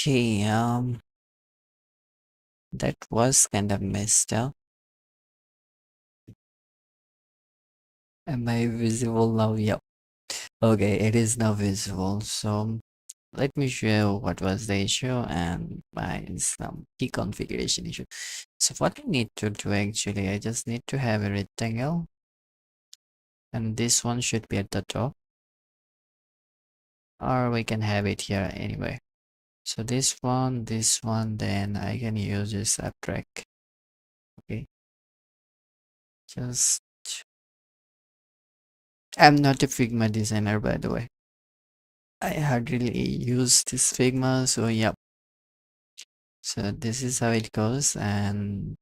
Okay, that was kind of messed up. Am I visible now? Yep. Okay, it is now visible. So let me show what was the issue and find some key configuration issue. So what I need to do actually, I just need to have a rectangle and this one should be at the top, or we can have it here anyway. So this one, then I can use a subtract. Okay, just I'm not a Figma designer by the way. I hardly use this Figma, so yeah. So this is how it goes, and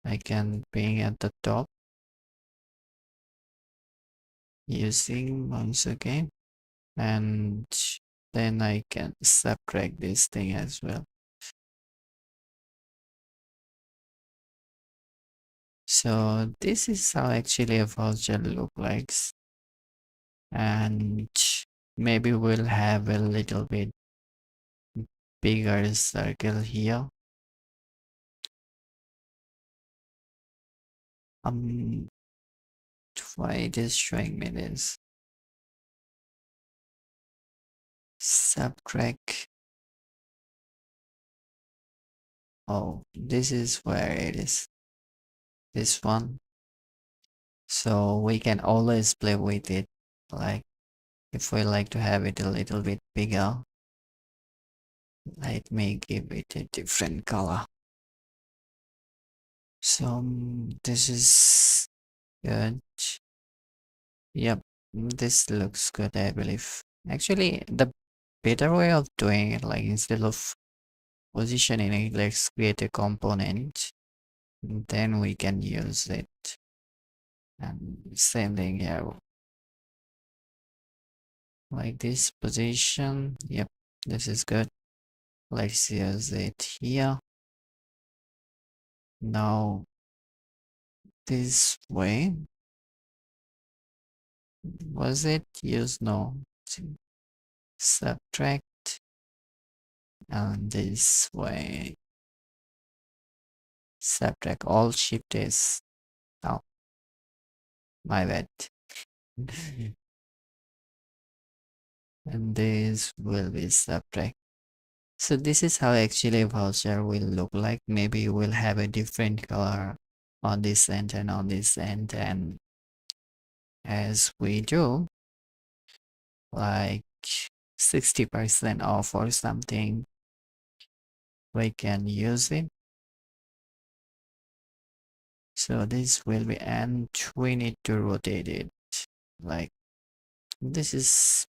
I can bring at the top using once again, and then I can subtract this thing as well. So this is how actually a voucher look like, and maybe we'll have a little bit bigger circle here. Um, why it is showing me this? Subtract. Oh, this is where it is. This one. So we can always play with it. Like if we like to have it a little bit bigger, let me give it a different color. So this is good. Yep, this looks good, I believe. Actually, the better way of doing it, like instead of positioning it, let's create a component. Then we can use it. And same thing here. Like this position. Yep, this is good. Let's use it here. Now this way. Was it used? No. Subtract and this way. Subtract all shift is. Oh, my bad. And this will be subtract. So this is how actually a voucher will look like. Maybe we'll have a different color on this end and on this end, and as we do, like 60% off or something, we can use it. So this will be, and we need to rotate it. Like this is,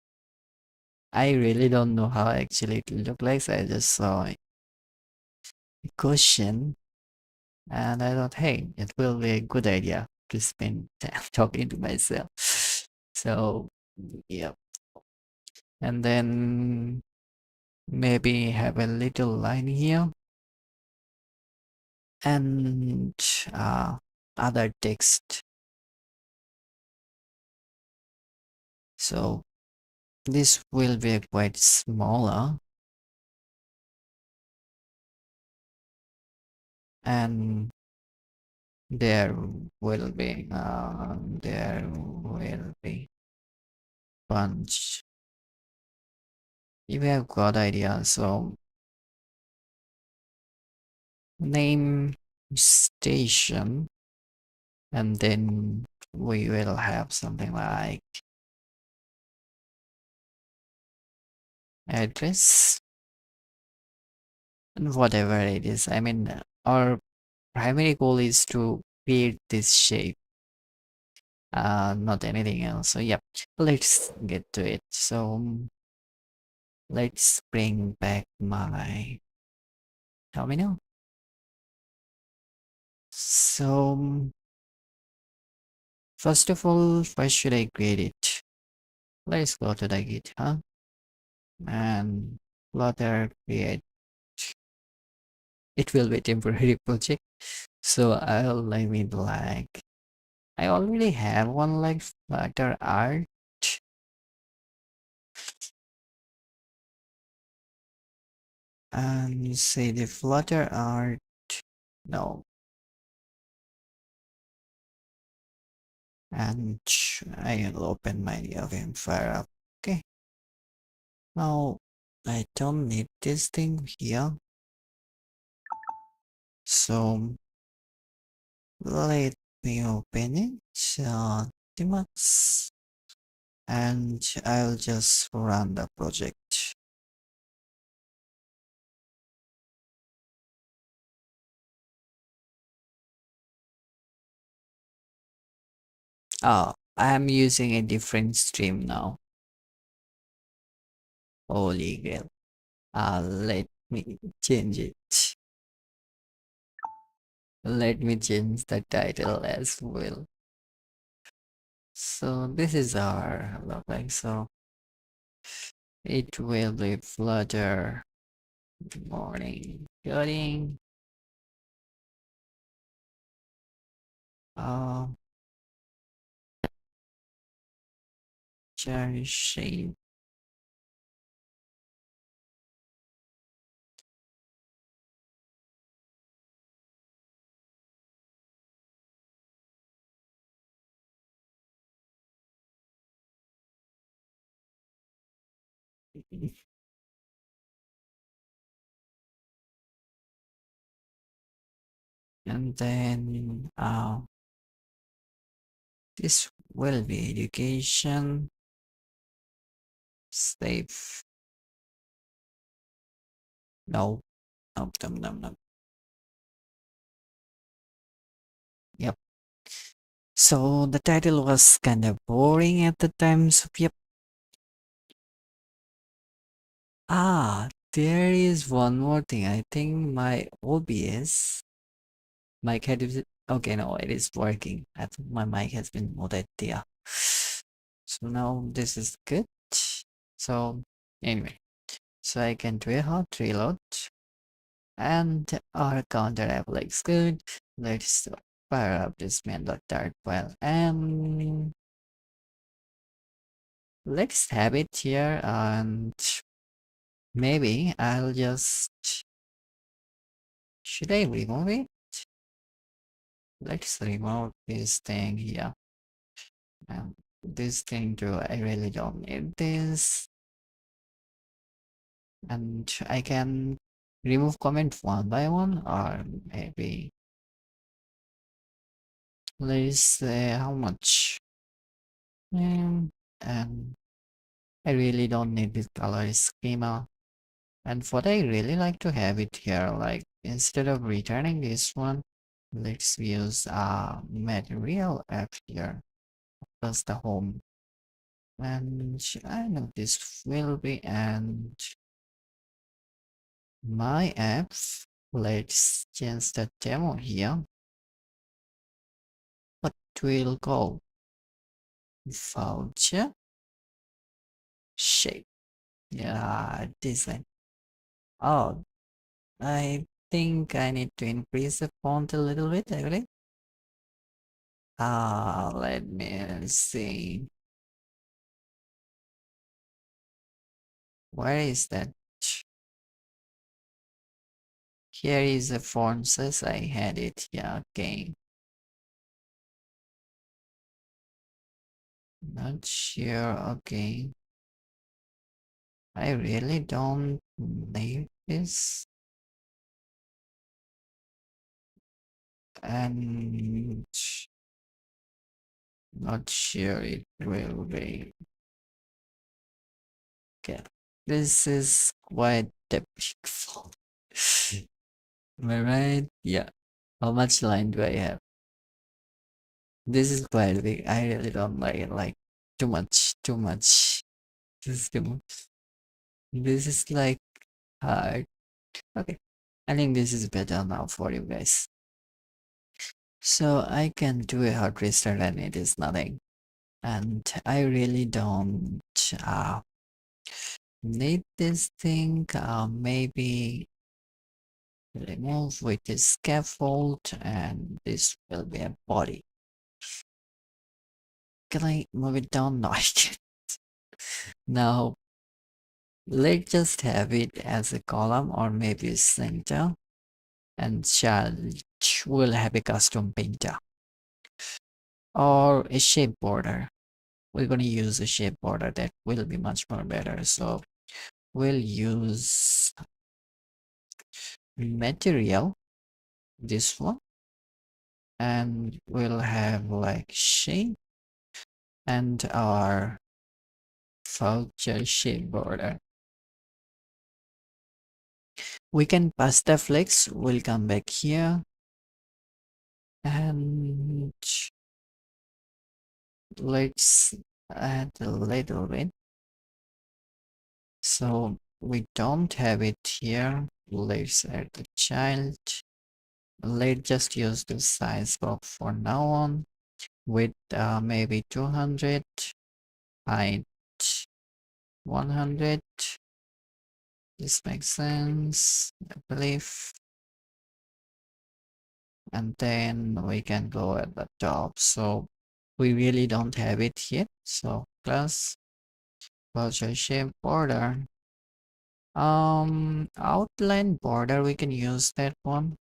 I really don't know how actually it look like. So I just saw a question and I thought, hey, it will be a good idea to spend time talking to myself. So yeah, and then maybe have a little line here and other text. So this will be quite smaller, and there will be bunch. You have got idea. So name station, and then we will have something like address and whatever it is. I mean, our primary goal is to create this shape, not anything else. So yeah, let's get to it. So let's bring back my terminal. So first of all, why should I create it? Let's go to the GitHub and Flutter create. It will be temporary project. So I'll name it like, I already have one like Flutter art. and say the Flutter art. No, and I'll open my game fire up. Okay, now I don't need this thing here, so let me open it. Dimax, and I'll just run the project. Oh, I'm using a different stream now. Holy grail. Let me change it. Let me change the title as well. So this is our look like so. It will be Flutter morning coding. Uh, cherry shape. And then this will be education. Safe. No, no, no, no, no. Yep. So the title was kind of boring at the time. So yep. There is one more thing. I think my OBS mic had is okay. No, it is working. I think my mic has been muted there. So now this is good. So anyway, so I can do a hot reload, and our counter app looks good. Let's fire up this main.dart file and let's have it here, and maybe I'll just should I remove it? Let's remove this thing here. And this thing too, I really don't need this. And I can remove comment one by one, or maybe let's say how much. And I really don't need this color schema. And what I really like to have it here, like instead of returning this one, let's use material app here plus the home. And I know this will be and my apps. Let's change the demo here. What will call voucher shape. Yeah, design. Oh, I think I need to increase the font a little bit, actually. Let me see. Where is that? Here is the font size. I had it. Yeah, okay. Not sure. Okay. I really don't need this. And not sure it will be. Okay. This is quite a big font. Am I right? Yeah. How much line do I have? This is quite big. I really don't like it. Like too much, too much. This is too much. This is like hard. Okay. I think this is better now for you guys. So I can do a hard restart and it is nothing. And I really don't need this thing. Maybe remove with the scaffold and this will be a body. Can I move it down? No, I can't. Now Let's just have it as a column or maybe a center, and child will have a custom painter or a shape border. We're going to use a shape border that will be much more better. So we'll use material, this one, and we'll have like shape and our voucher shape border. We can pasta flex. We'll come back here and let's add a little bit. So we don't have it here. Let's add the child. Let's just use the size box for now on with maybe 200, height 100. This makes sense, I believe. And then we can go at the top. So we really don't have it yet. So plus voucher shape border. Outline border, we can use that one.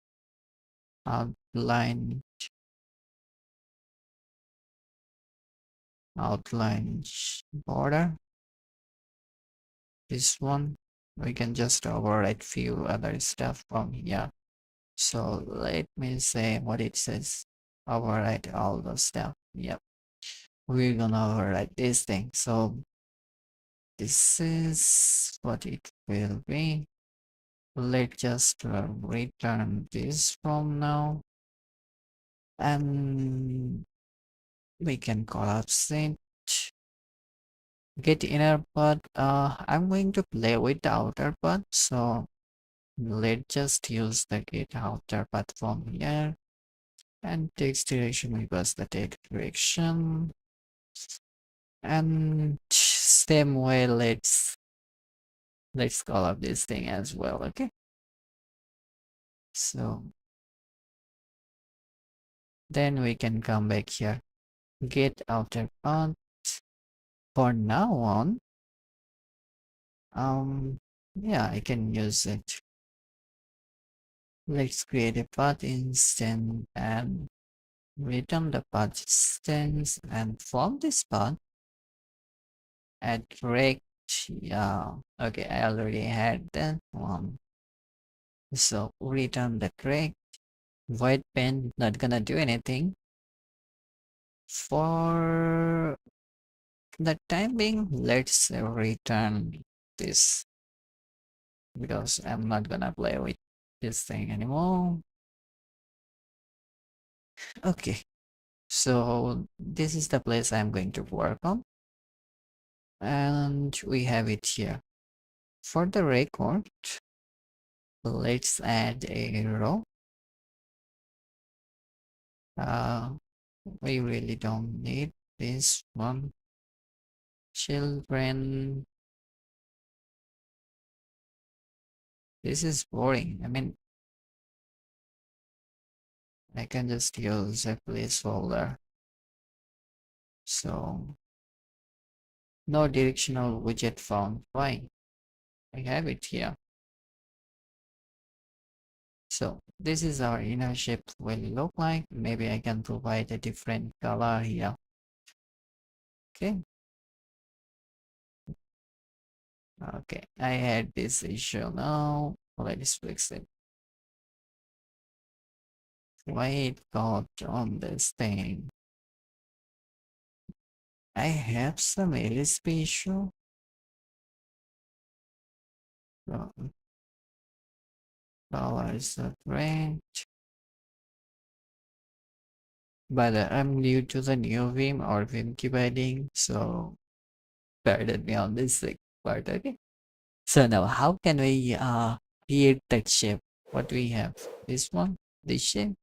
Outline border. This one. We can just override few other stuff from here. So let me say what it says. Override all the stuff. Yep. We're gonna override this thing. So this is what it will be. Let's just return this from now. And we can collapse it. Get inner part. I'm going to play with the outer part. So let's just use the get outer part from here. And text direction equals the text direction. And same way, let's call up this thing as well. Okay. So then we can come back here. Get outer part. For now on, yeah, I can use it. Let's create a path instance and return the path instance, and from this path add rect. Yeah, okay, I already had that one. So return the rect. Void pen, not gonna do anything. For the time being, let's return this because I'm not gonna play with this thing anymore. Okay, so this is the place I'm going to work on, and we have it here. For the record, let's add a row. Uh, we really don't need this one. Children. This is boring. I mean, I can just use a placeholder. So, no directional widget found. Fine. I have it here. So this is our inner shape will look like. Maybe I can provide a different color here. Okay. Okay, I had this issue now. Let's fix it. Why it got on this thing? I have some LSP issue. Color is not right. But I'm new to the new Vim or Vim keybinding, so pardon me on this part, okay? So now how can we create that shape? What do we have? This one, this shape.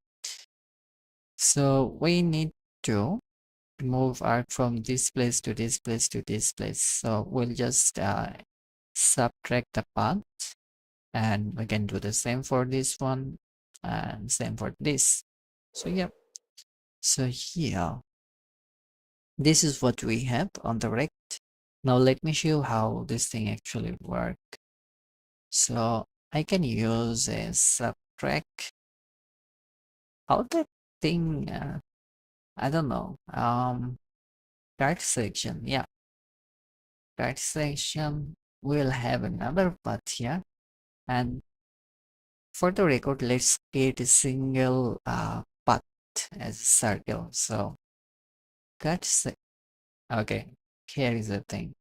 So we need to move arc from this place to this place to this place. So we'll just subtract the path, and we can do the same for this one and same for this. So yeah. So here, this is what we have on the rect. Now let me show you how this thing actually works. So I can use a subtract. How that thing, I don't know. Card section. Yeah, card section will have another path here. And for the record, let's create a single path as a circle. So cut se okay, here is the thing.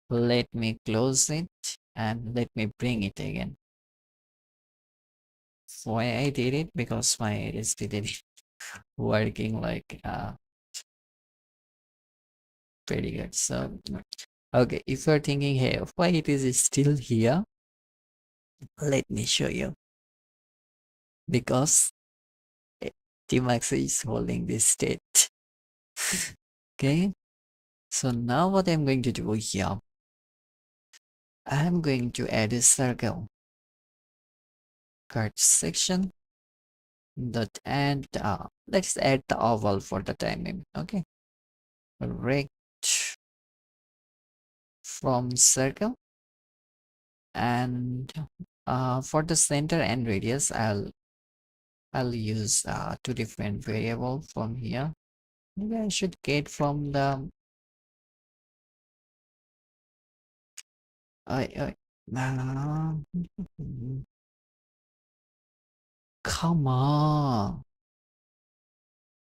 Let me close it and let me bring it again. Why I did it? Because my LSP did it working like pretty good. So okay, if you're thinking, hey, why it is still here, let me show you. Because Tmax is holding this state. Okay, so now what I'm going to do here, I'm going to add a circle. Card section dot and let's add the oval for the time being. Okay, rect from circle, and for the center and radius I'll use two different variable from here. Maybe I should get from the I uh, come on,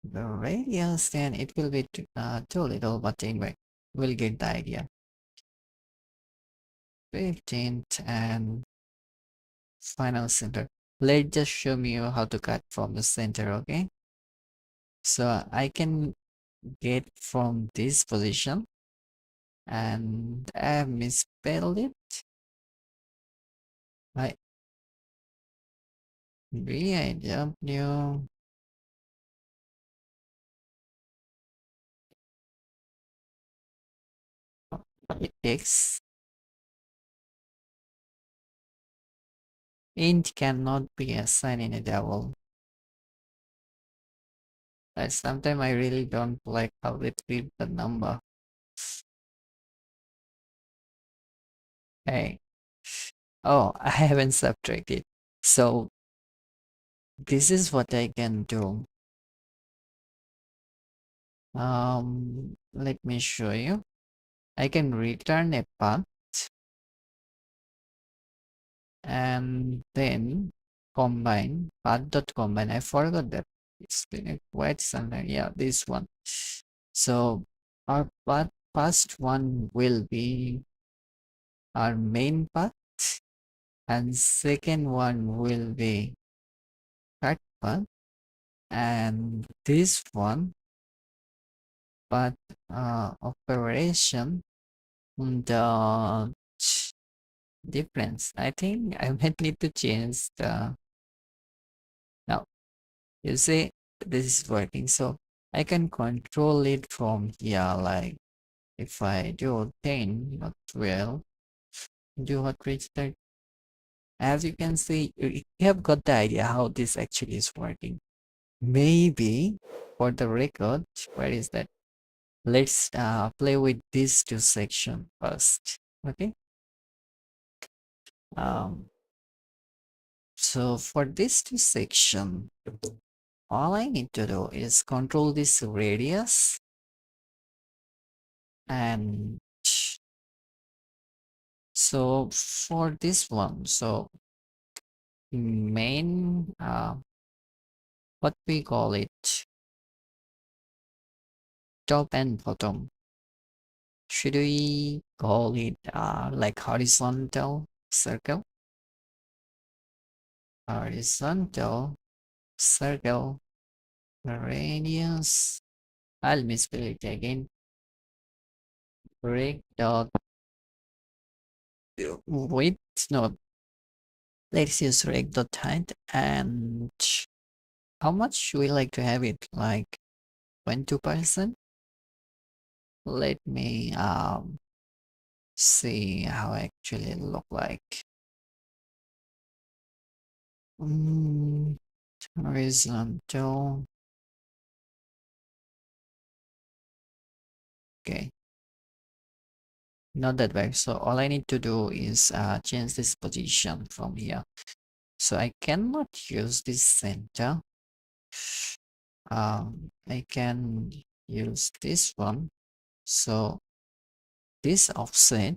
the radius, then it will be too little, but anyway, we'll get the idea. 15th and final center. Let's just show me how to cut from the center. Okay, so I can get from this position, and I misspelled it. I BIW X int cannot be assigned in a double. Sometimes I really don't like how they treat the number. Hey, oh, I haven't subtracted. So this is what I can do. Let me show you. I can return a path and then combine path.combine. I forgot that. It's been quite some time. Yeah, this one. So our path first one will be our main path, and second one will be cut path, and this one path operation, the difference. I think I might need to change the now. You see, this is working, so I can control it from here. Like if I do 10, not 12, do what reach that. As you can see, you have got the idea how this actually is working. Maybe for the record, where is that? Let's play with these two sections first. Okay. Um, so for this two section, all I need to do is control this radius, and so for this one, so main what we call it, top and bottom. Should we call it like horizontal circle? Horizontal circle radius. I'll misspell it again. Break dot width. No, let's use reg dot height. And how much we like to have it? Like 20%. Let me see how actually look like. Horizontal. Okay. not that bad. So all I need to do is change this position from here. So I cannot use this center. I can use this one. So this offset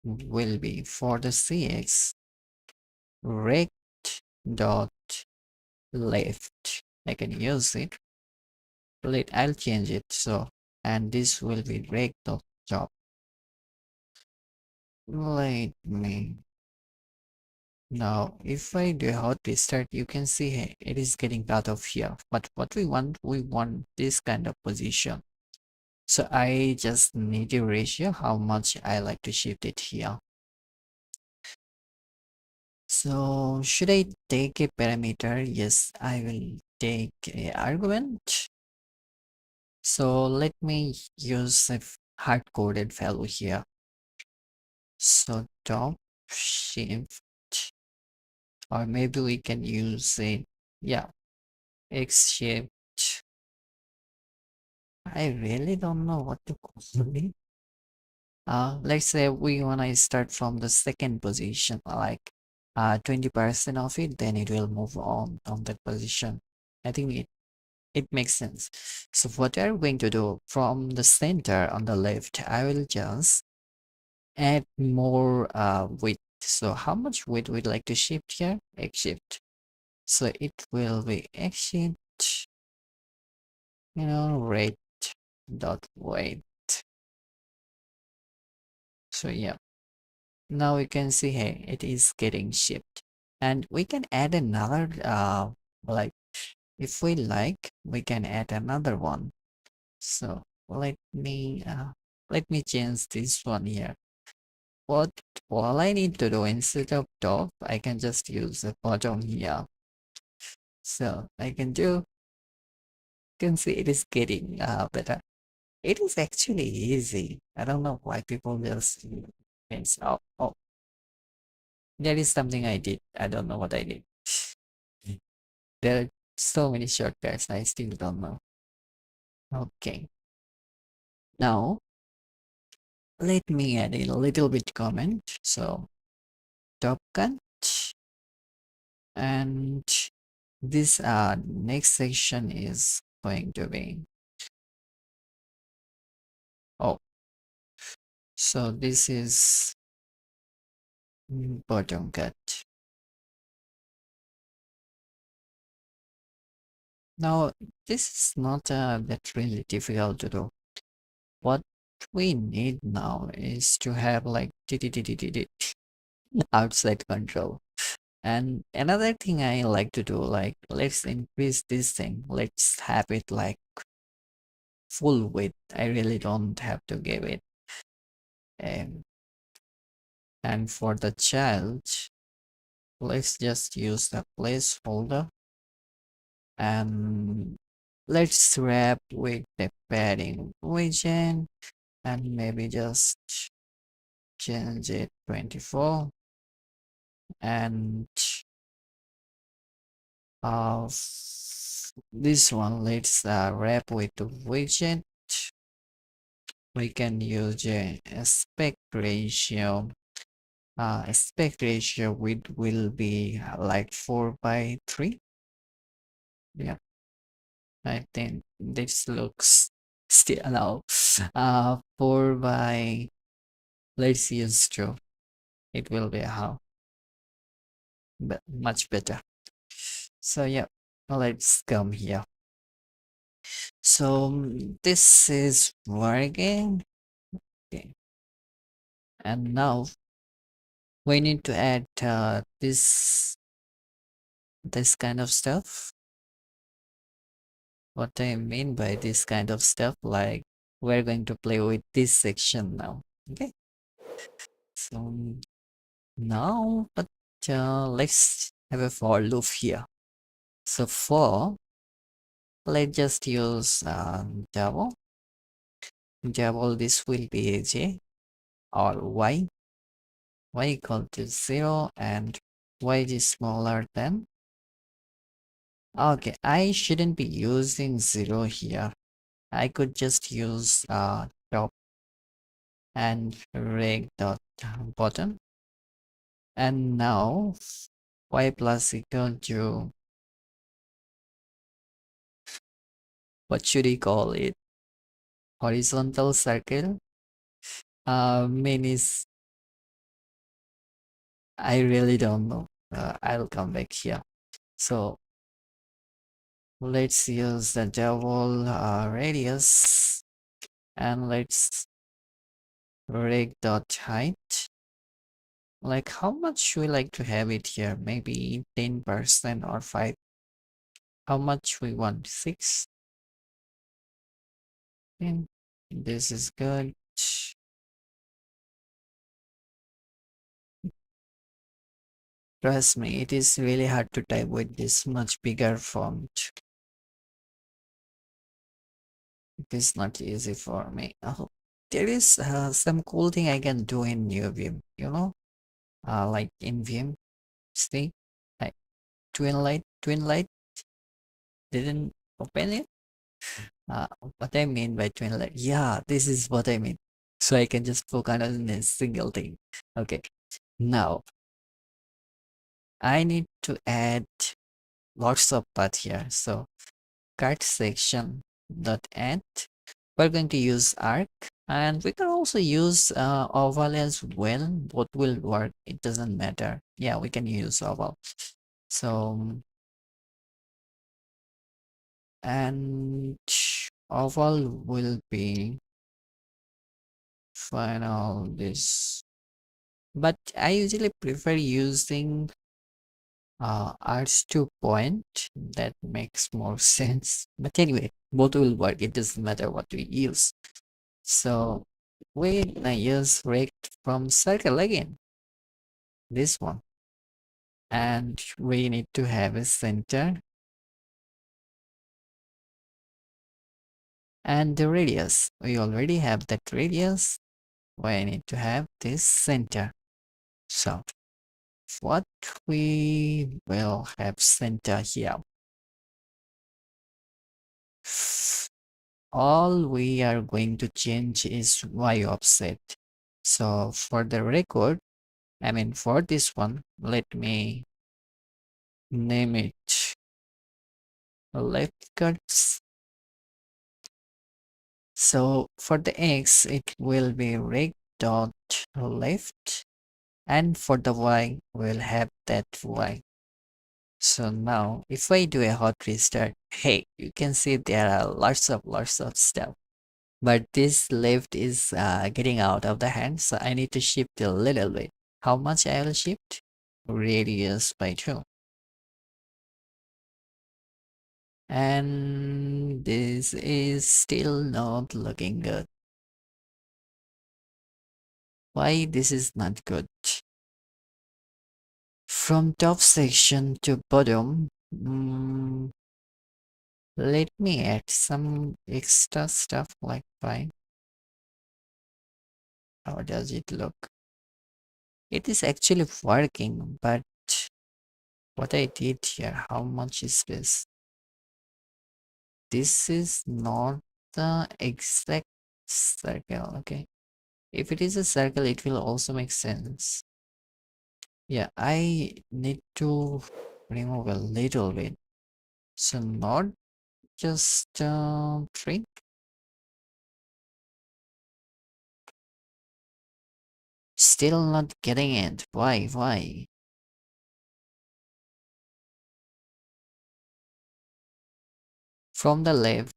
will be for the CX rect dot left. I can use it. I'll change it. So, and this will be rect dot top. Let me now, if I do hot restart, you can see it is getting cut off here. But what we want this kind of position. So I just need a ratio how much I like to shift it here. So should I take a parameter? Yes, I will take a argument. So let me use a hard-coded value here. So top shift, or maybe we can use a, yeah, X shift. I really don't know what to call it. Let's say we wanna start from the second position, like 20% of it, then it will move on that position. I think it makes sense. So what I'm going to do from the center on the left, I will just add more width. So how much width we'd like to shift here? X shift. So it will be X shift, rate dot weight. So yeah, now we can see, hey, it is getting shipped. And we can add another, like if we like, we can add another one. So let me change this one here. What all I need to do instead of top, I can just use the bottom here. So I can do, can see it is getting better. It is actually easy. I don't know why people just miss out. Oh, there is something I did. I don't know what I did. There are so many shortcuts. I still don't know. Okay. Now let me add a little bit comment. So top cut, and this next section is going to be, oh, so this is bottom cut. Now this is not that really difficult to do. What we need now is to have like outside control. And another thing I like to do, like, let's increase this thing. Let's have it like full width. I really don't have to give it. Um, and for the child, let's just use the placeholder, and let's wrap with the padding region, and maybe just change it 24, and uh, this one let's wrap with the widget. We can use a aspect ratio. Aspect ratio will be like 4:3. Yeah, I think this looks still now. 4 by, let's use 2. It will be how, but much better. So yeah, let's come here. So this is working. Okay, and now we need to add this kind of stuff. What I mean by this kind of stuff, like we're going to play with this section now. Okay, so now, but let's have a for loop here. So for, let's just use double. Double, this will be a j or y equal to 0, and y is smaller than. Okay, I shouldn't be using 0 here. I could just use top. and reg dot bottom. And now y plus equal to, what should we call it? Horizontal circle. Mean is, I really don't know. I'll come back here. So let's use the double radius, and let's reg dot height. Like, how much we like to have it here? Maybe 10% or 5. How much we want? 6? 10. This is good. Trust me, it is really hard to type with this much bigger font. It is not easy for me. Oh, there is some cool thing I can do in new Vim, like in Vim. See, like twin light didn't open it. What I mean by twin light, yeah, this is what I mean. So I can just focus on a single thing. Okay, now I need to add lots of path here. So cut section dot add. We're going to use arc, and we can also use oval as well. Both will work. It doesn't matter. Yeah, we can use oval. So, and oval will be final this, but I usually prefer using arts to point. That makes more sense. But anyway, both will work. It doesn't matter what we use. So we're gonna use rect from circle again, this one. And we need to have a center and the radius. We already have that radius. We need to have this center. So what we will have center here. All we are going to change is y offset. So for the record, I mean for this one, let me name it left cuts. So for the x, it will be rect dot left, and for the y, we'll have that y. So now, if I do a hot restart, hey, you can see there are lots of stuff. But this left is getting out of the hand, so I need to shift a little bit. How much I will shift? Radius by 2. And this is still not looking good. Why this is not good? From top section to bottom, let me add some extra stuff like fine. How does it look? It is actually working, but what I did here, how much is this? This is not the exact circle, okay? If it is a circle, it will also make sense. Yeah, I need to remove a little bit. So not just 3. Still not getting it. Why? Why? From the left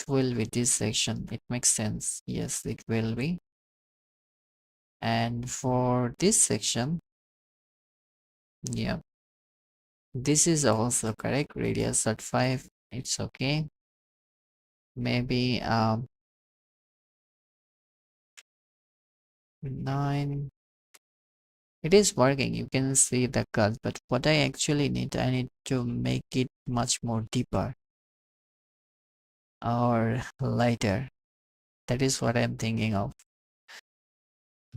will be this section. It makes sense. Yes, it will be. And for this section, yeah, this is also correct. Radius at 5. It's okay. Maybe 9. It is working. You can see the cut, but what I actually need, I need to make it much more deeper or lighter. That is what I'm thinking of.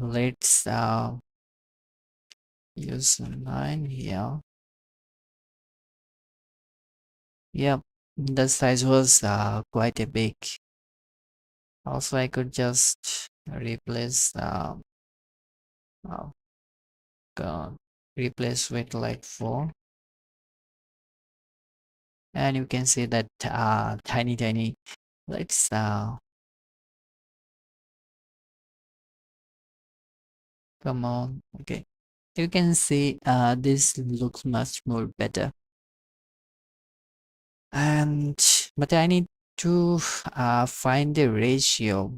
Let's use 9 here. Yep, the size was quite a big. Also, I could just replace uh, uh, replace with like 4, and you can see that tiny. Let's come on. Okay, you can see this looks much more better. And but I need to find the ratio.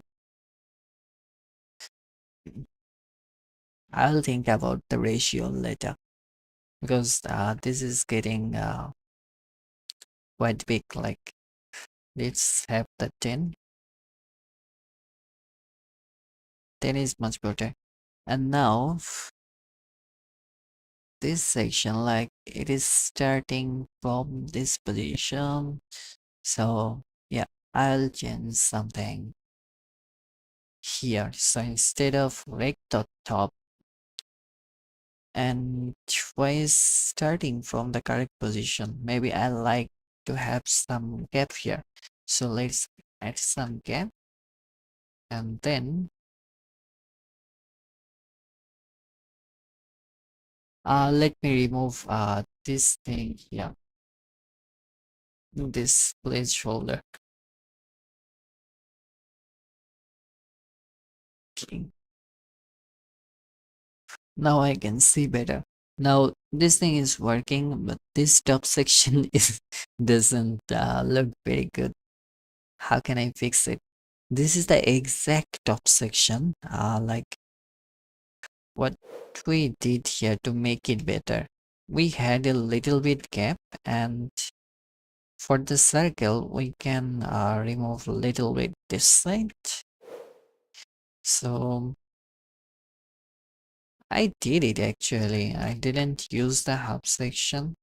I'll think about the ratio later, because this is getting quite big. Like, let's have the 10. 10 is much better. And now this section, like, it is starting from this position. So yeah, I'll change something here. So instead of recto top, and why is starting from the correct position, maybe I like to have some gap here. So let's add some gap, and then let me remove this thing here, this placeholder. Okay. Now I can see better. Now this thing is working, but this top section is doesn't look very good. How can I fix it? This is the exact top section. Like what we did here to make it better. We had a little bit gap, and for the circle we can remove a little bit this side. So I did it actually. I didn't use the hub section.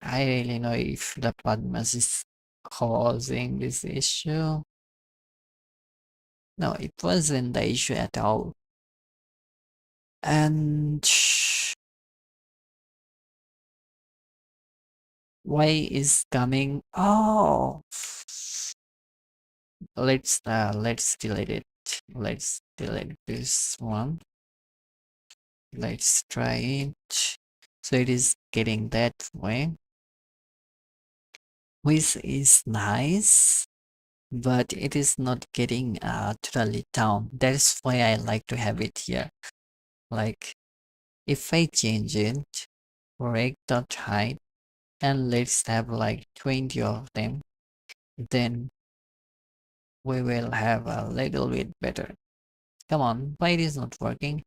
I really know if the Padmas is causing this issue. No, it wasn't the issue at all. And why is coming? Oh, let's delete it. Let's delete this one. Let's try it. So it is getting that way, which is nice, but it is not getting totally down. That's why I like to have it here. Like, if I change it, rect dot height, and let's have like 20 of them, then we will have a little bit better. Come on, why it is not working?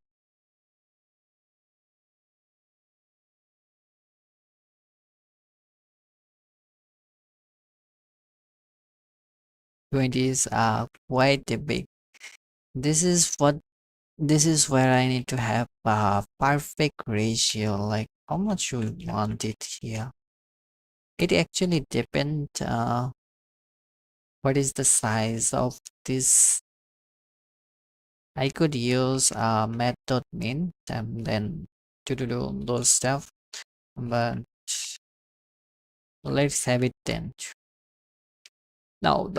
20 is quite a big. This is what this is where I need to have a perfect ratio. Like, how much you want it here? It actually depends what is the size of this. I could use math.min and then to do those stuff, but let's have it 10. No.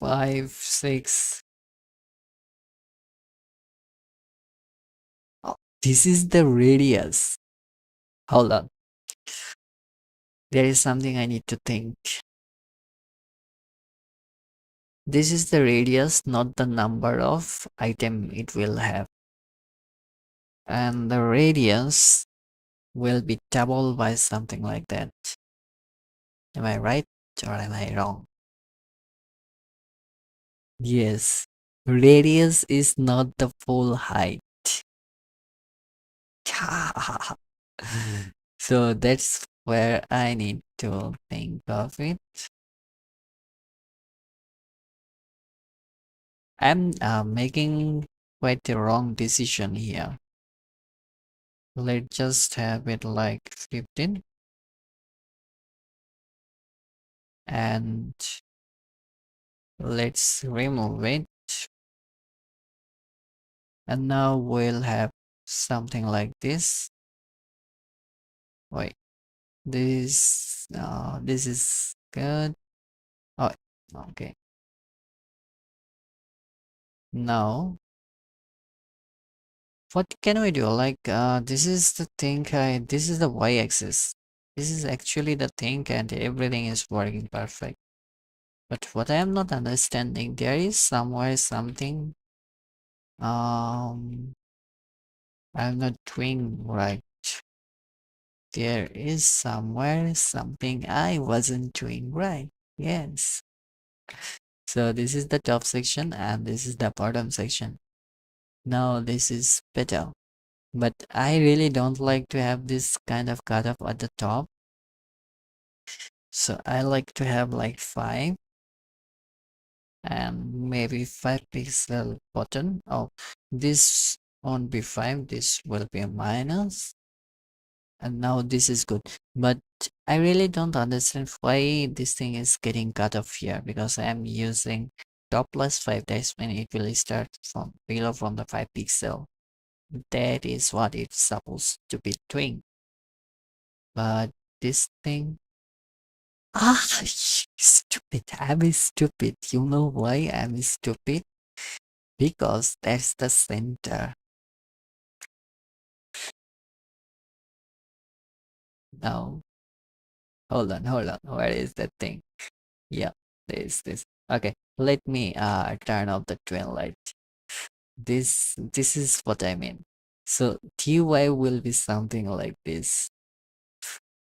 5, 6. Oh, this is the radius. Hold on. There is something I need to think. This is the radius, not the number of item it will have. And the radius will be doubled by something like that. Am I right or am I wrong? Yes. Radius is not the full height. So that's where I need to think of it. I'm making quite a wrong decision here. Let's just have it like 15, and let's remove it. And now we'll have something like this. Wait, this is good. Okay. Now, what can we do? Like, this is the thing, this is the y-axis. This is actually the thing and everything is working perfect. But what I am not understanding, there is somewhere something, um, I'm not doing right. There is somewhere something I wasn't doing right. Yes. So this is the top section and this is the bottom section. Now this is better. But I really don't like to have this kind of cutoff at the top. So I like to have like 5 and maybe 5 pixel button. Oh, this won't be 5, this will be a minus. And now this is good. But I really don't understand why this thing is getting cut off here because I am using top plus 5 dice when it will start from below from the 5 pixel. That is what it's supposed to be doing. But this thing, stupid. I'm stupid. You know why I'm stupid? Because that's the center. Now, hold on. Where is that thing? Yeah, this. Okay, let me turn off the twin light. This is what I mean. So TY will be something like this.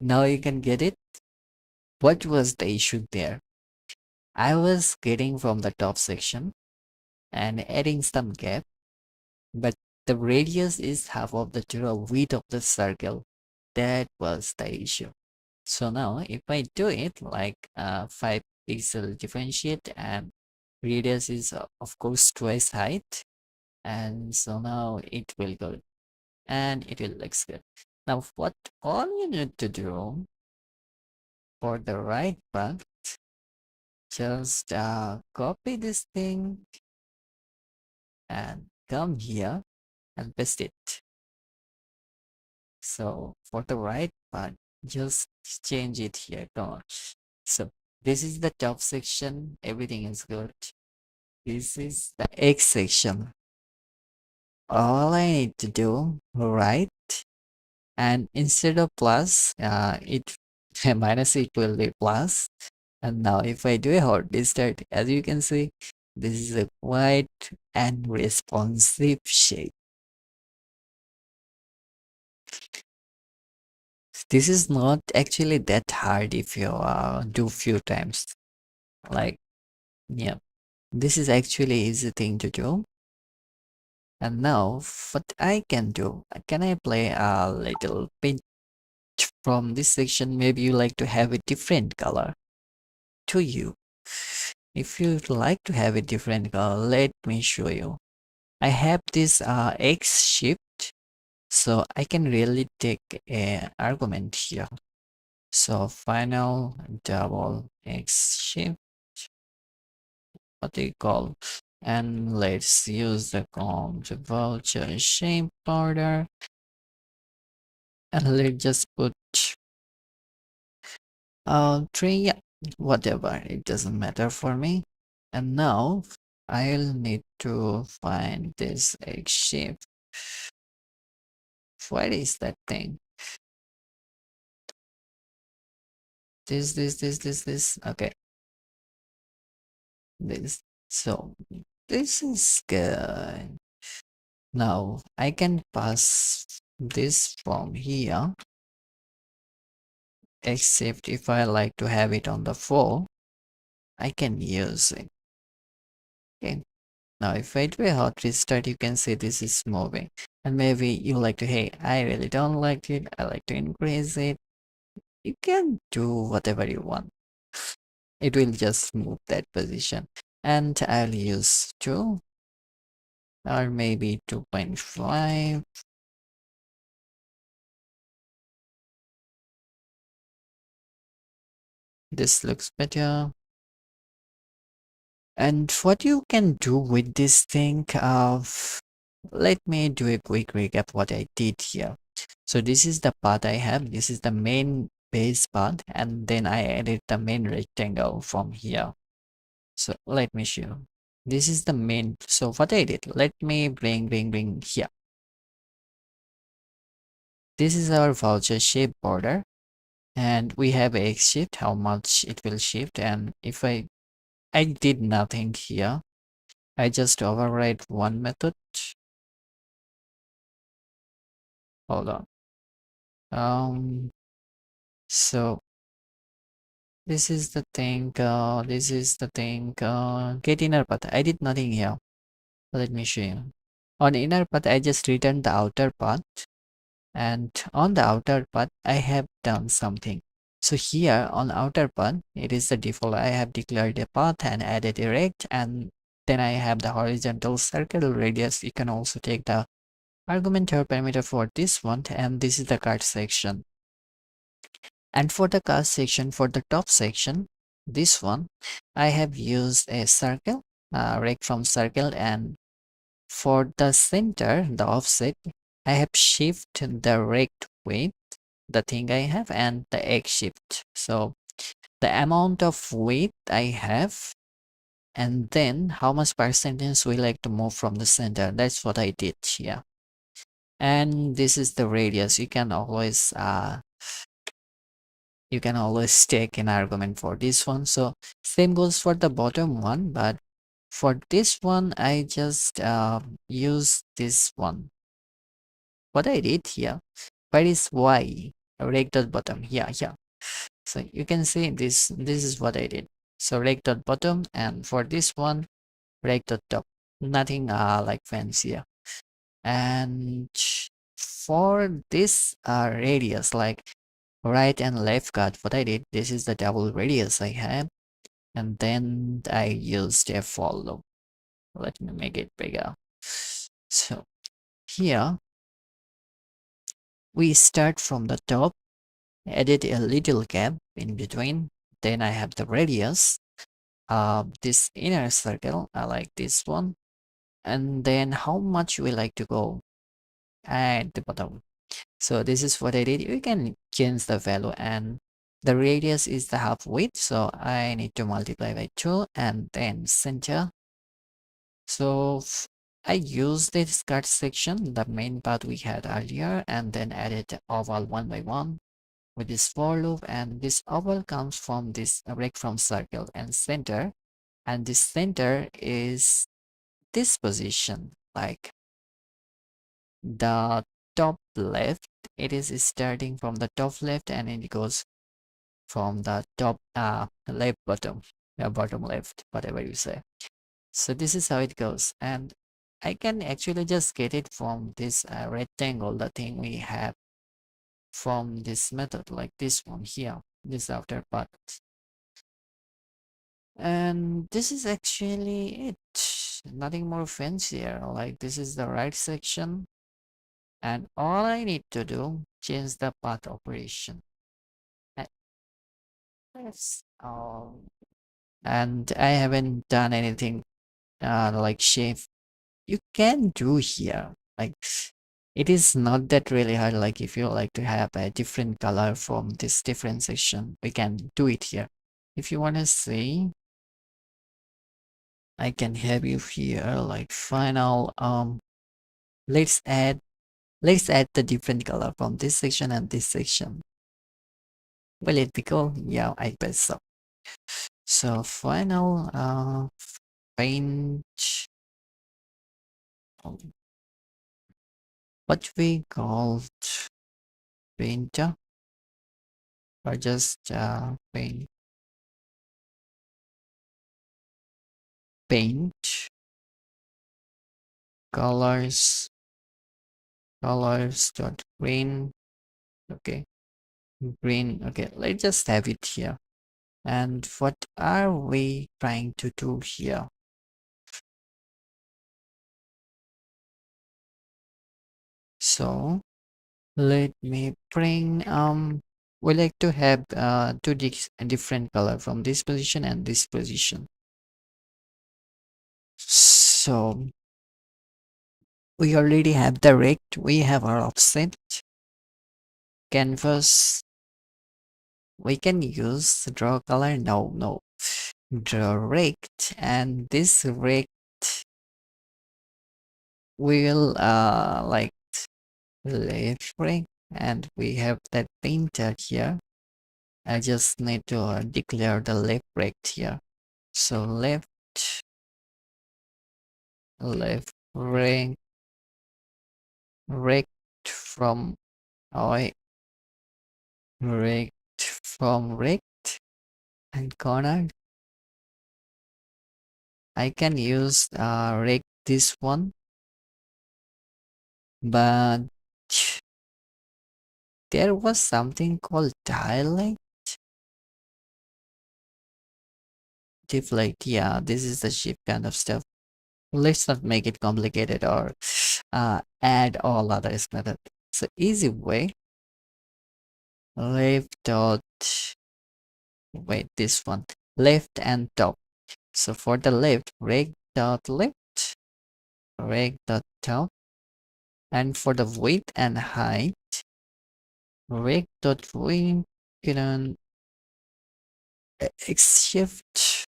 Now you can get it. What was the issue there? I was getting from the top section and adding some gap, but the radius is half of the total width of the circle. That was the issue. So now if I do it like 5 pixel differentiate and radius is of course twice height, and so now it will go and it will looks good. Now what all you need to do for the right part, just copy this thing and come here and paste it. So for the right part, just change it here. Come on. So this is the top section. Everything is good. This is the X section. All I need to do, right? And instead of plus, it minus it will be plus. And now if I do a hot restart, as you can see, this is a quiet and responsive shape. This is not actually that hard if you do few times. Like, yeah, this is actually easy thing to do. And now what I can do, can I play a little bit from this section? Maybe you like to have a different color to you. If you'd like to have a different color, let me show you. I have this X shift, so I can really take a argument here. So final double X shift, what they call, and let's use the command voucher shape border, and let's just put 3, yeah, whatever, it doesn't matter for me. And now I'll need to find this X shape. Where is that thing? This. Okay, this. So this is good. Now I can pass this from here, except if I like to have it on the 4, I can use it. Okay. Now if I do a hot restart, you can see this is moving. And maybe you like to, hey, I really don't like it. I like to increase it. You can do whatever you want. It will just move that position. And I'll use 2 or maybe 2.5. This looks better. And what you can do with this thing of, let me do a quick recap what I did here. So this is the path I have. This is the main base path, and then I added the main rectangle from here. So let me show you. This is the main. So what I did, let me bring here. This is our voucher shape border, and we have a X shift, how much it will shift. And if I did nothing here, I just override one method. Hold on. So this is the thing. This is the thing. Get inner path. I did nothing here. Let me show you. On inner path, I just returned the outer path, and on the outer path, I have done something. So here on outer path, it is the default. I have declared a path and added a rect, and then I have the horizontal circle radius. You can also take the argument or parameter for this one, and this is the card section. And for the cast section, for the top section, this one, I have used a circle, rect from circle, and for the center, the offset, I have shifted the rect width, the thing I have, and the X shift. So the amount of width I have, and then how much percentage we like to move from the center. That's what I did here. And this is the radius. You can always take an argument for this one. So same goes for the bottom one, but for this one I just use this one. What I did here, where is y rect dot bottom? Yeah. So you can see this is what I did. So rect dot bottom, and for this one rect dot top. Nothing like fancier. And for this radius, like right and left cut, what I did, this is the double radius I have, and then I used a follow. Let me make it bigger. So here we start from the top, edit a little gap in between, then I have the radius, this inner circle, I like this one, and then how much we like to go at the bottom. So this is what I did. You can change the value, and the radius is the half width, so I need to multiply by 2 and then center. So I used this cut section, the main part we had earlier, and then added oval one by one with this for loop, and this oval comes from this rect from circle and center, and this center is this position, like the top left. It is starting from the top left, and it goes from the top left bottom, bottom left, whatever you say. So this is how it goes, and I can actually just get it from this rectangle, the thing we have from this method, like this one here, this outer part. And this is actually it. Nothing more fancier. Like this is the right section, and all I need to do, change the path operation. And that's all. And I haven't done anything like shape. You can do here. Like it is not that really hard. Like if you like to have a different color from this different section, we can do it here. If you want to see, I can have you here like final let's add the different color from this section and this section. Will it be cool? Yeah, I bet so. So final paint, what we called painter, or just paint colors dot green. Okay, green. Okay, let's just have it here. And what are we trying to do here? So let me bring we like to have two different color from this position and this position. So we already have the rect, we have our offset, canvas. We can use draw color. No, direct, and this rect will like left rect, and we have that painter here. I just need to declare the left rect here. So left rect rect from I rect from rect and corner. I can use rect this one, but there was something called dialect deflect. Yeah, this is the shift kind of stuff. Let's not make it complicated or add all others method. So easy way, left dot, wait, this one, left and top. So for the left, reg dot left, reg dot top, and for the width and height, reg dot width, you know, x shift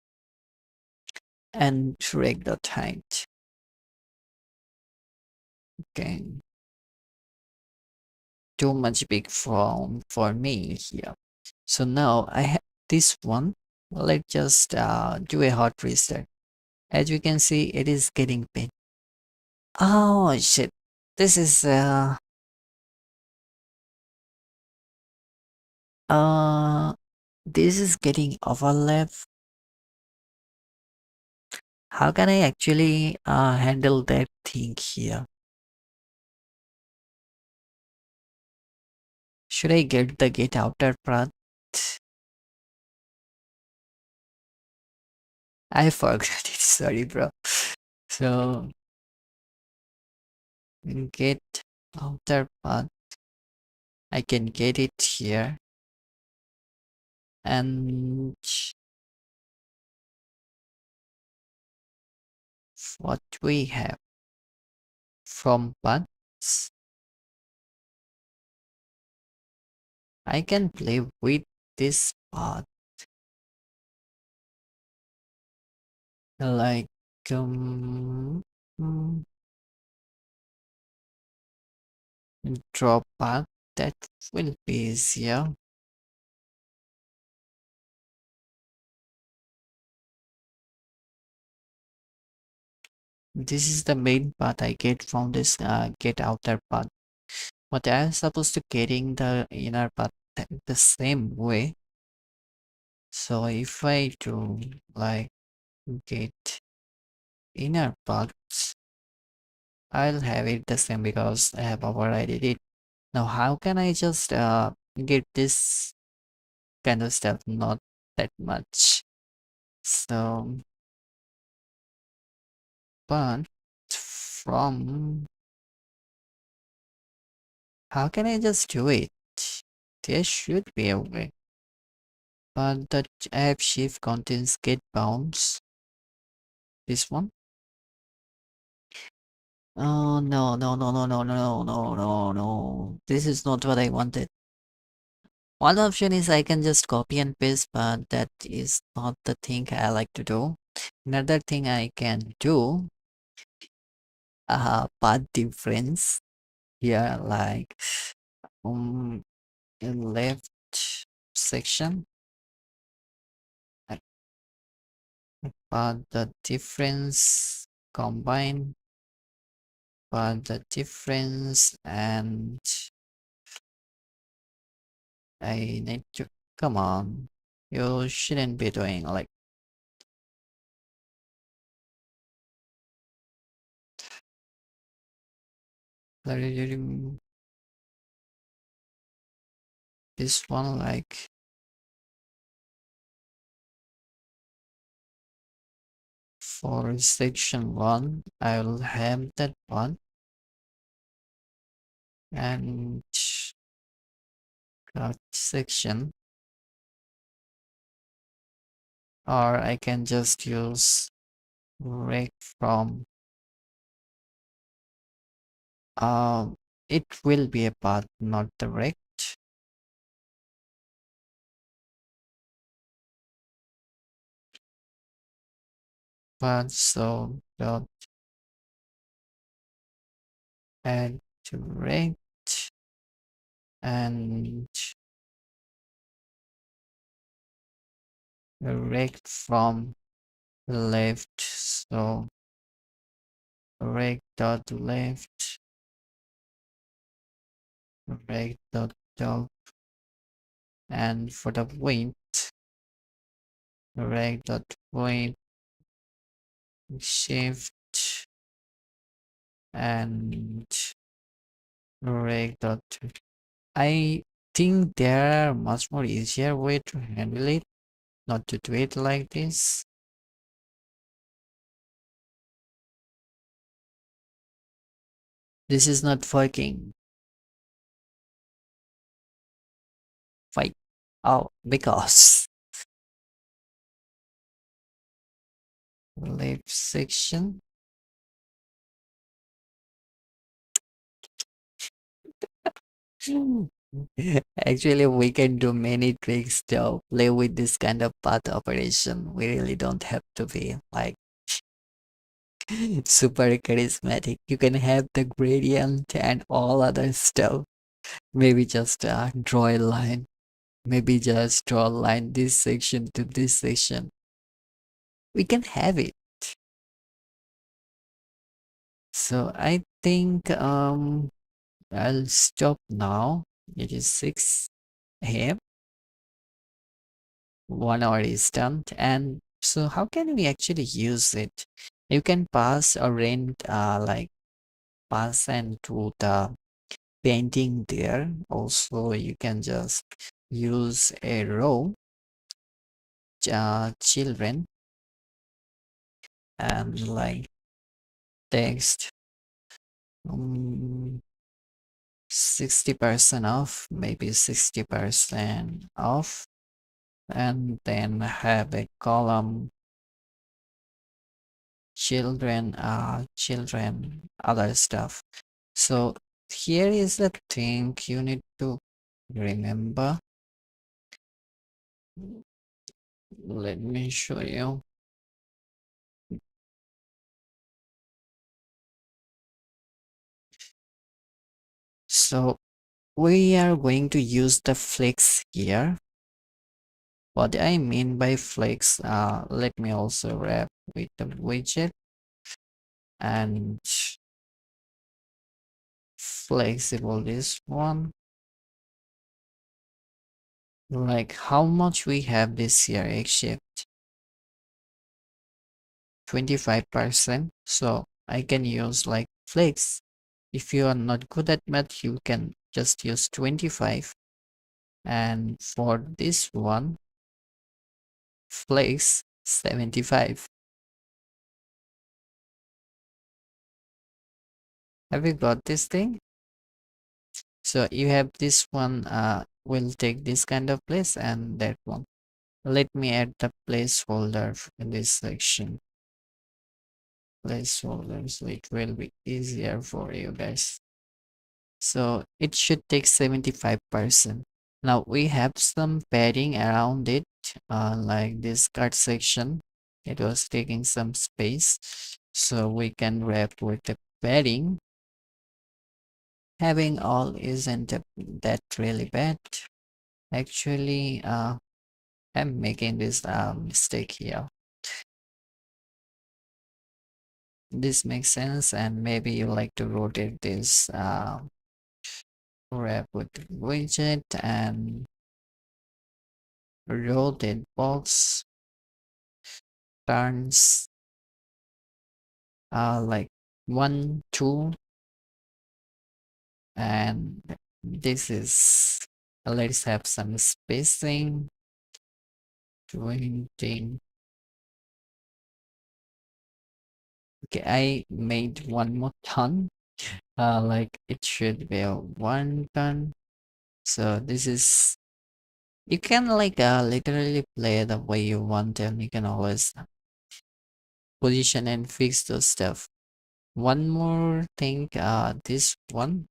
and reg dot height. Okay, too much big font for me here. So now I have this one. Let's just do a hot restart. As you can see, it is getting big. Oh shit. This is uh this is getting overlapped. How can I actually handle that thing here? Should I get the get outer path? I forgot it. Sorry, bro. So get outer path. I can get it here. And what we have from paths, I can play with this path like mm, draw path, that will be easier. This is the main path I get from this get outer path. But I'm supposed to getting the inner path the same way. So if I do like get inner paths, I'll have it the same because I have overridden it. Now how can I just get this kind of stuff? Not that much. So but from, how can I just do it? There should be a way. But the app shift contains get bounce. This one? Oh no, no, no, no, no, no, no, no, no. This is not what I wanted. One option is I can just copy and paste, but that is not the thing I like to do. Another thing I can do, path difference here, like in left section, path the difference combine, path the difference, and I need to, come on, you shouldn't be doing like this one, like for section 1 I will have that one, and cut section, or I can just use rec from it will be a path, not the rect. but so dot add to rect and rect from left. So rect dot left, rect dot top, and for the width, rect dot width, shift and rect dot. I think there are much more easier way to handle it, not to do it like this. This is not working. Why? Oh, because left section. Actually, we can do many tricks to play with this kind of path operation. We really don't have to be like super charismatic. You can have the gradient and all other stuff. Maybe just draw a line. Maybe just draw a line this section to this section. We can have it. So I think I'll stop now. It is 6 a.m. 1 hour is done. And so how can we actually use it? You can pass or rent like pass and to the painting there. Also, you can just use a row children and like text 60% off, maybe 60% off, and then have a column children, other stuff. So here is the thing you need to remember. Let me show you. So we are going to use the flex here. What I mean by flex, let me also wrap with the widget and flexible this one. Like how much we have this here, X shift 25%. So I can use like flex. If you are not good at math, you can just use 25. And for this one, flex 75. Have you got this thing? So you have this one, will take this kind of place and that one. Let me add the placeholder in this section. Placeholder, so it will be easier for you guys. So it should take 75%. Now we have some padding around it, like this cut section. It was taking some space. So we can wrap with the padding. Having all isn't that really bad. Actually, I'm making this mistake here. This makes sense, and maybe you like to rotate this wrap with widget and rotate box turns like 1 2, and this is, let's have some spacing 20. Okay, I made one more ton, like it should be a 1 ton. So this is, you can like literally play the way you want, and you can always position and fix those stuff. One more thing, this one,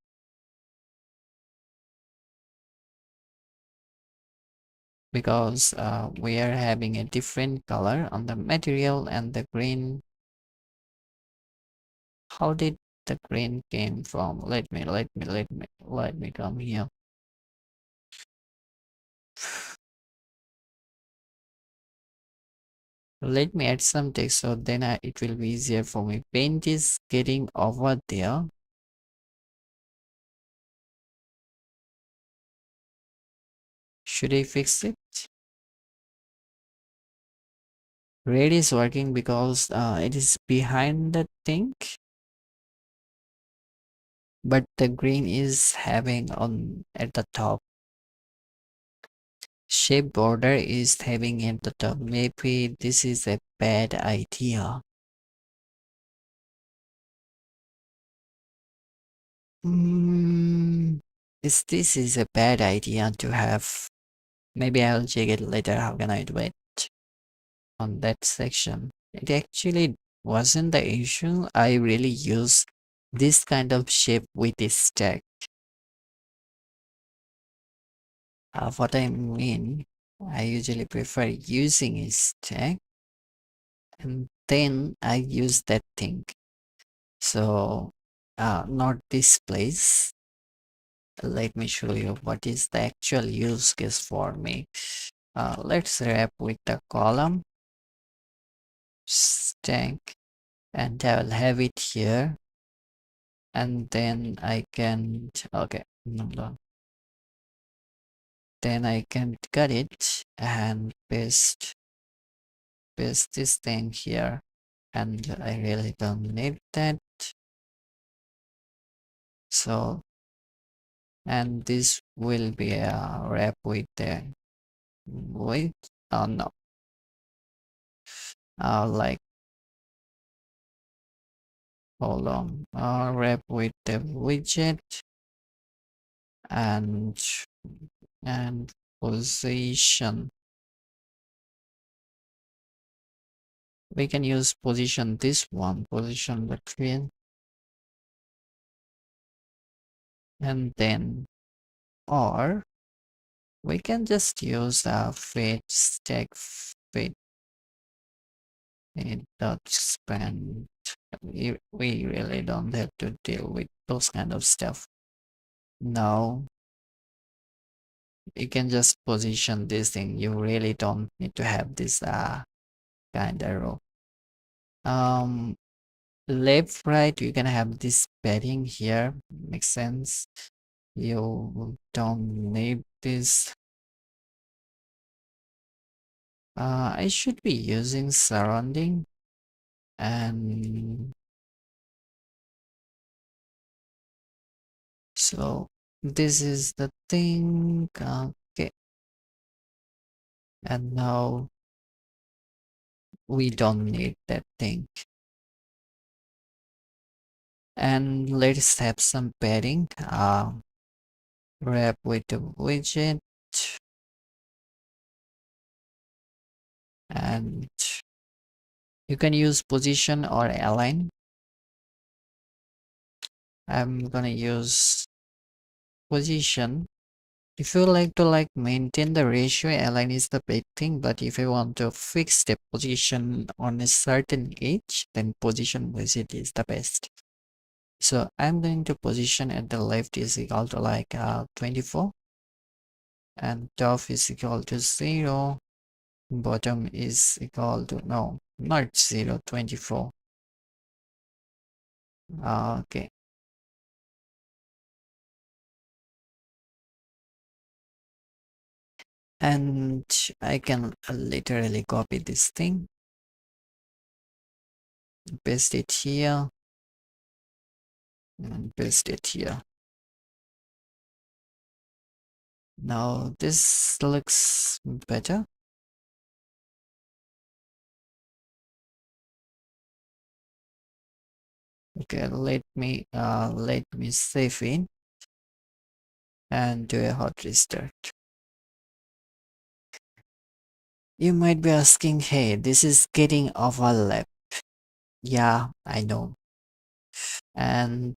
because we are having a different color on the material and the green. How did the green came from? Let me come here. Let me add some text so then it will be easier for me. Paint is getting over there. Should I fix it? Red is working because it is behind the thing, but the green is having on at the top. Shape border is having at the top. Maybe this is a bad idea. Mm, this is a bad idea to have. Maybe I'll check it later. How can I do it on that section? It actually wasn't the issue. I really use this kind of shape with this stack. What I mean, I usually prefer using a stack and then I use that thing. So, not this place. Let me show you what is the actual use case for me. Let's wrap with the column stack and I will have it here and then I can okay no. Then I can cut it and paste this thing here, and I really don't need that. So, and this will be a wrap with the with oh no, like hold on, wrap with the widget and and position. We can use position this one, position between, and then or we can just use a fade stack fade it dot span. We really don't have to deal with those kind of stuff. Now you can just position this thing. You really don't need to have this kind of row. Um left right you can have this padding here. Makes sense. You don't need this. I should be using surrounding and so this is the thing. Okay, and now we don't need that thing. And let's have some padding. Wrap with the widget and you can use position or align. I'm gonna use position. If you like to maintain the ratio, align is the big thing, but if you want to fix the position on a certain edge, then position widget is the best. So I'm going to position at the left is equal to 24 and top is equal to 0, bottom is equal to no, not 0, 24. Okay. And I can literally copy this thing, paste it here, and paste it here. Now this looks better. Okay, let me save it and do a hot restart. You might be asking, hey, this is getting overlap. Yeah, I know. And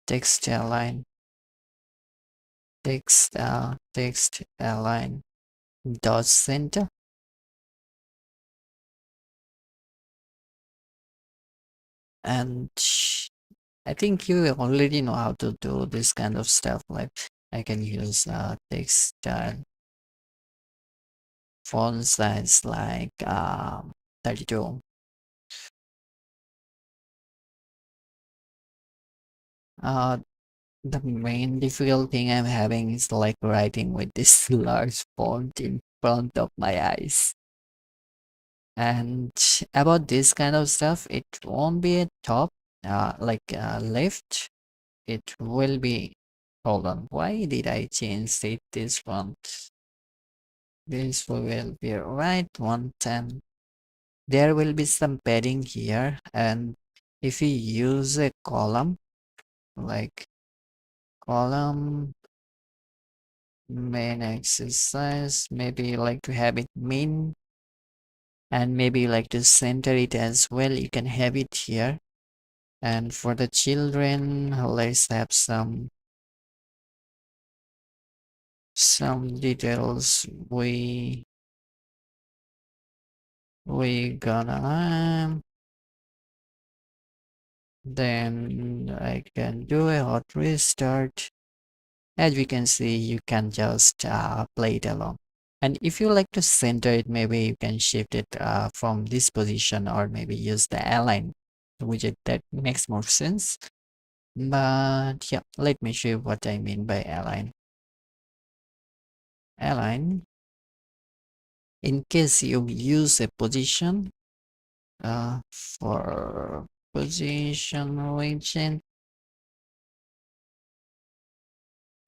text align. text align dot center. And I think you already know how to do this kind of stuff. Like I can use text style, font size like 32. Uh, the main difficult thing I'm having is like writing with this large font in front of my eyes. And about this kind of stuff, it won't be a top, left. It will be. Hold on. Why did I change it this font? This will be right 110. There will be some padding here, and if you use a column, like column main exercise, maybe you like to have it mean, and maybe you like to center it as well, you can have it here. And for the children, let's have some details. We gonna then I can do a hot restart. As we can see, you can just play it along. And if you like to center it, maybe you can shift it from this position, or maybe use the align widget. That makes more sense. But yeah, let me show you what I mean by align. Align, in case you use a position for position region,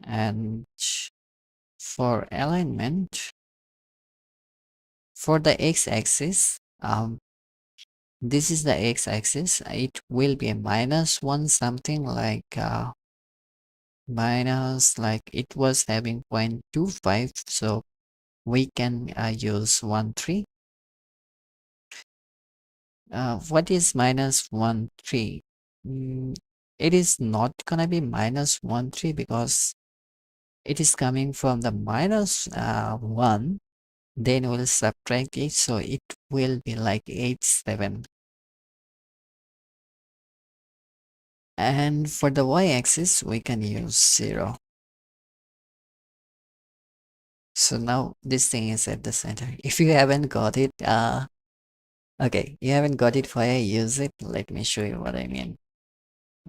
and for alignment, for the x-axis, this is the x-axis. It will be a -1 something like minus, like it was having 0.25, so we can use 1.3. What is -1.3? It is not gonna be -1.3 because it is coming from the -1, then we'll subtract it, so it will be like 8.7. And for the y-axis, we can use 0. So now this thing is at the center. If you haven't got it, okay, you haven't got it why I use it. Let me show you what I mean.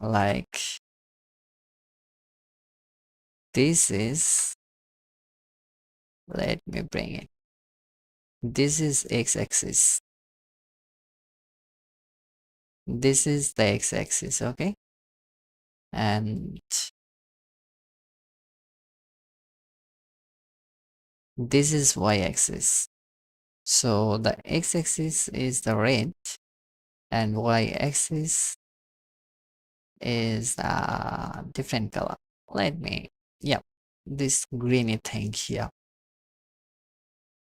Like this is, let me bring it. This is x-axis. This is the x-axis, okay? And this is y-axis. So the x-axis is the red, and y-axis is a different color. Let me, yeah, this greeny thing here.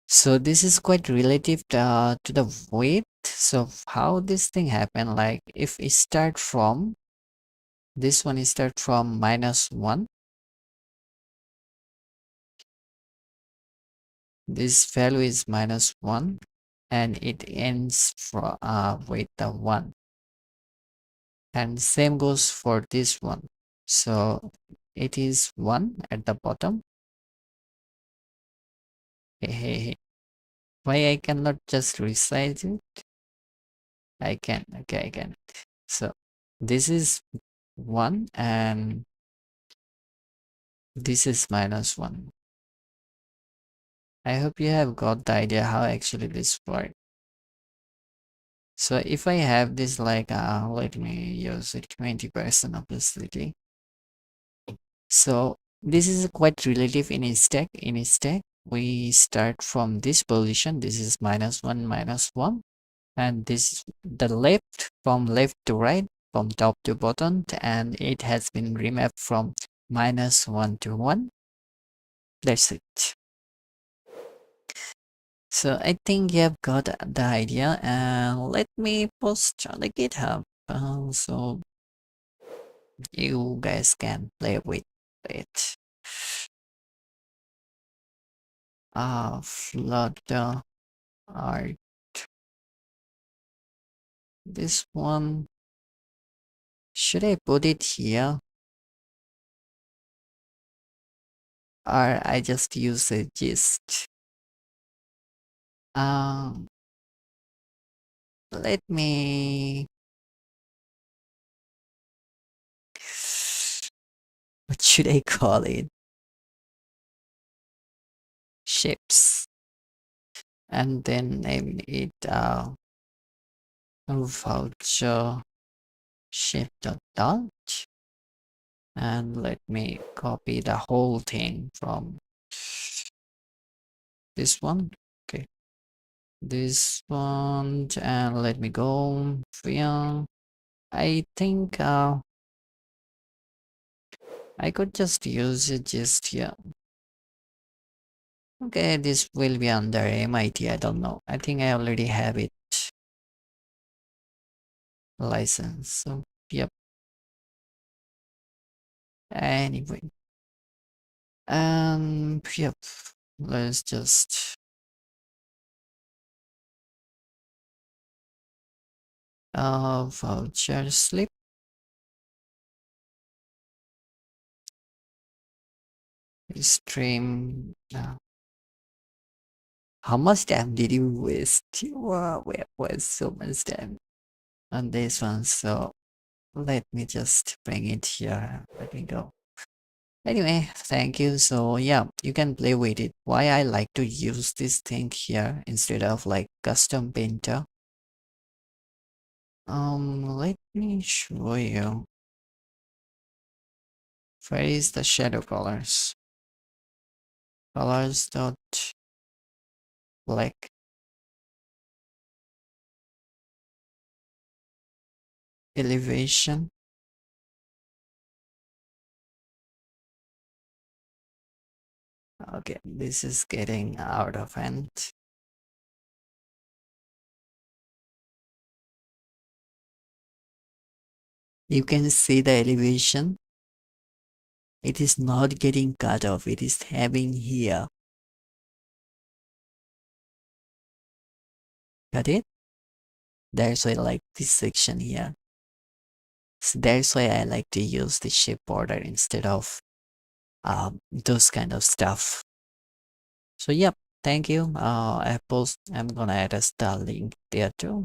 So this is quite relative to the weight. So how this thing happen, like if we start from this one, start from -1, this value is -1, and it ends for with the 1, and same goes for this one. So it is 1 at the bottom. Hey, why I cannot just resize it? I can. Okay, I can. So this is 1, and this is -1. I hope you have got the idea how actually this works. So if I have this like let me use it 20% opacity. So this is quite relative in a stack. In a stack, we start from this position. This is -1, -1, and this the left, from left to right, from top to bottom, and it has been remapped from -1 to 1. That's it. So I think you have got the idea, and let me post on the GitHub so you guys can play with it. Flutter art. This one, should I put it here or I just use a gist? Um, let me. What should I call it? Shapes. And then name it voucher shape.dot. And let me copy the whole thing from this one. Okay, this one, and let me go here. I think I could just use it just here. Okay, this will be under MIT. I don't know. I think I already have it license. So yep. Anyway, yep. Let's just voucher slip stream. How much time did you waste? Wow, it was so much time on this one. So let me just bring it here. Let me go. Anyway, thank you. So yeah, you can play with it. Why I like to use this thing here instead of like custom painter. Let me show you. Where is the shadow colors? Colors dot black elevation. Okay, this is getting out of hand. You can see the elevation. It is not getting cut off. It is having here. Got it? That's why I like this section here. So that's why I like to use the shape border instead of those kind of stuff. So yep, thank you. I'm gonna add a star link there too.